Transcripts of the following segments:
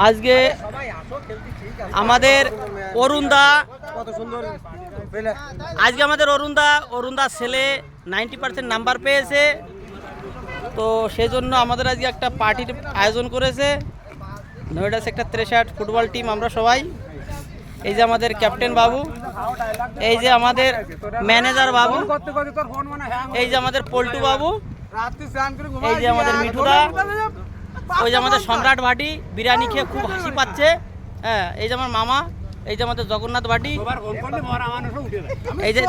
আজকে আমাদের অরুণদা অরুণদা ছেলে 90% নাম্বার পেয়েছে, তো সেই জন্য আমাদের আজকে একটা পার্টির আয়োজন করেছে নয়ডা সেক্টর 63 ফুটবল টিম। আমরা সবাই, এই যে আমাদের ক্যাপ্টেন বাবু, এই যে আমাদের ম্যানেজার বাবু, এই যে আমাদের পল্টু বাবু, এই যে আমাদের মিঠুদা, ওই যে আমাদের সম্রাট ভাটি বিরিয়ানি খেয়ে খুব হাসি পাচ্ছে। হ্যাঁ, এই যে আমার মামা, এই যে আমাদের জগন্নাথ ভাটি, এই যে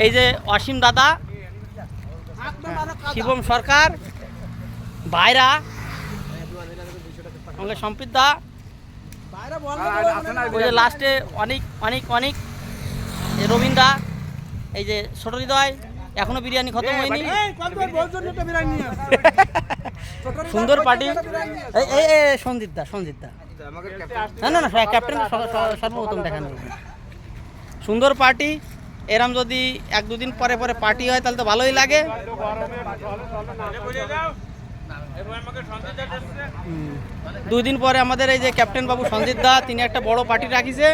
এই যে অসীম দাদা, শিবম সরকার, ভাইরা, আমাদের সম্পিত দা, ওই যে লাস্টে অনেক অনেক অনেক রবীন্দ্রা, এই যে ছোট হৃদয়, এখনো বিরিয়ানি খতম হয়নি। সুন্দর পার্টি। এই সঞ্জিত দা না না না, ক্যাপ্টেন সর্বপ্রথম দেখানো। সুন্দর পার্টি, এরম যদি 1-2 দিন পরে পরে পার্টি হয় তাহলে তো ভালোই লাগে। 2 দিন পরে আমাদের এই যে ক্যাপ্টেন বাবু সঞ্জিত দা, তিনি একটা বড় পার্টি রাখিছে।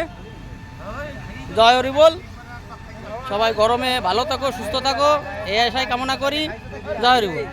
জয় হরি বল। সবাই গরমে ভালো থাকো, সুস্থ থাকো, এই আশাই কামনা করি। জয় হরি বল।